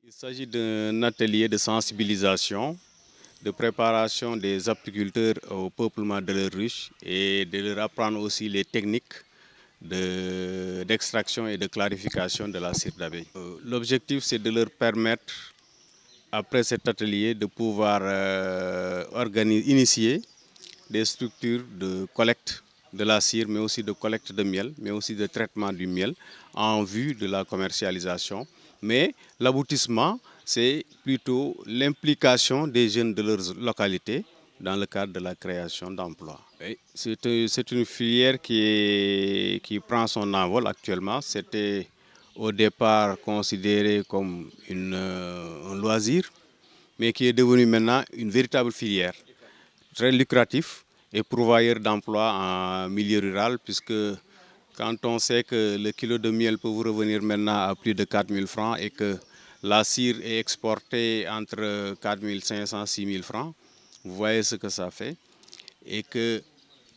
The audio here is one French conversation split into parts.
Il s'agit d'un atelier de sensibilisation, de préparation des apiculteurs au peuplement de leurs ruches et de leur apprendre aussi les techniques d'extraction et de clarification de la cire d'abeille. L'objectif, c'est de leur permettre, après cet atelier, de pouvoir initier des structures de collecte de la cire, mais aussi de collecte de miel, mais aussi de traitement du miel en vue de la commercialisation. Mais l'aboutissement, c'est plutôt l'implication des jeunes de leurs localités dans le cadre de la création d'emplois. C'est une filière qui prend son envol actuellement. C'était au départ considéré comme un loisir, mais qui est devenu maintenant une véritable filière, très lucratif et pourvoyeur d'emplois en milieu rural, puisque quand on sait que le kilo de miel peut vous revenir maintenant à plus de 4 000 francs et que la cire est exportée entre 4 500 et 6 000 francs, vous voyez ce que ça fait. Et que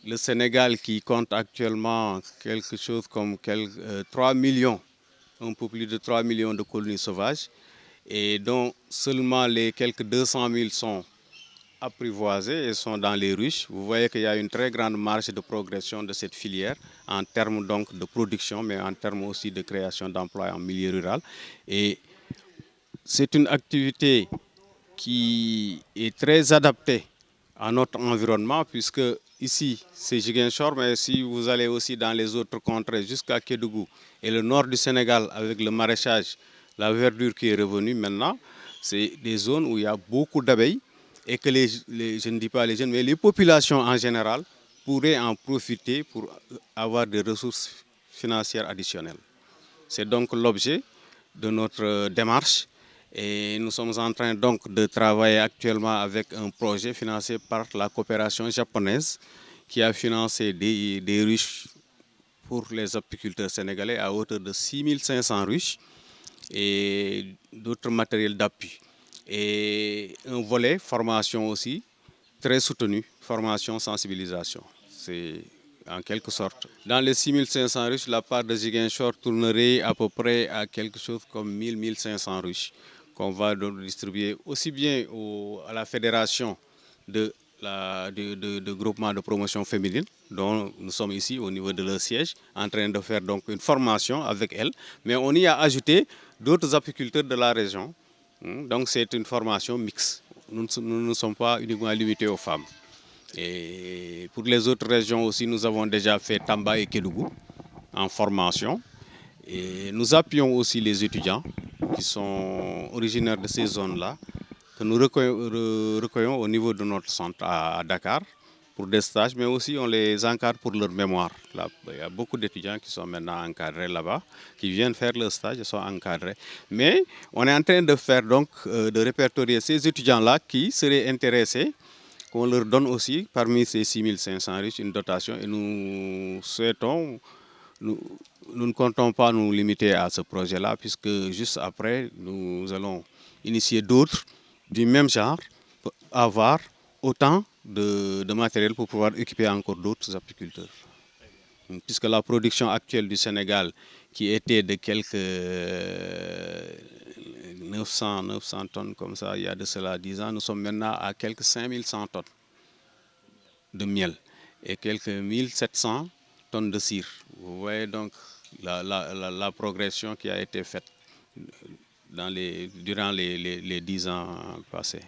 le Sénégal, qui compte actuellement quelque chose comme 3 millions, un peu plus de 3 millions de colonies sauvages, et dont seulement les quelques 200 000 sont apprivoisés et sont dans les ruches, vous voyez qu'il y a une très grande marge de progression de cette filière en termes donc de production, mais en termes aussi de création d'emplois en milieu rural. Et c'est une activité qui est très adaptée à notre environnement, puisque ici c'est Ziguinchor, mais si vous allez aussi dans les autres contrées jusqu'à Kédougou et le nord du Sénégal avec le maraîchage, la verdure qui est revenue maintenant, c'est des zones où il y a beaucoup d'abeilles et que je ne dis pas les jeunes, mais les populations en général pourraient en profiter pour avoir des ressources financières additionnelles. C'est donc l'objet de notre démarche et nous sommes en train donc de travailler actuellement avec un projet financé par la coopération japonaise qui a financé des ruches pour les apiculteurs sénégalais à hauteur de 6 500 ruches et d'autres matériels d'appui. Et un volet formation aussi, très soutenu, formation, sensibilisation. C'est en quelque sorte. Dans les 6 500 ruches, la part de Ziguinchor tournerait à peu près à quelque chose comme 1 500 ruches qu'on va donc distribuer aussi bien à la fédération de groupement de promotion féminine, dont nous sommes ici au niveau de leur siège, en train de faire donc une formation avec elle. Mais on y a ajouté d'autres apiculteurs de la région. Donc c'est une formation mixte. Nous ne sommes pas uniquement limités aux femmes. Et pour les autres régions aussi, nous avons déjà fait Tamba et Kédougou en formation. Et nous appuyons aussi les étudiants qui sont originaires de ces zones-là, que nous recueillons au niveau de notre centre à Dakar pour des stages, mais aussi on les encadre pour leur mémoire. Là, il y a beaucoup d'étudiants qui sont maintenant encadrés là-bas, qui viennent faire leur stage et sont encadrés. Mais on est en train de faire donc, de répertorier ces étudiants-là qui seraient intéressés, qu'on leur donne aussi parmi ces 6 500 riches une dotation et nous souhaitons, nous ne comptons pas nous limiter à ce projet-là puisque juste après, nous allons initier d'autres du même genre pour avoir autant de matériel pour pouvoir équiper encore d'autres apiculteurs. Puisque la production actuelle du Sénégal, qui était de quelques 900 tonnes comme ça, il y a de cela 10 ans, nous sommes maintenant à quelques 5100 tonnes de miel et quelques 1700 tonnes de cire. Vous voyez donc la progression qui a été faite durant les 10 ans passés.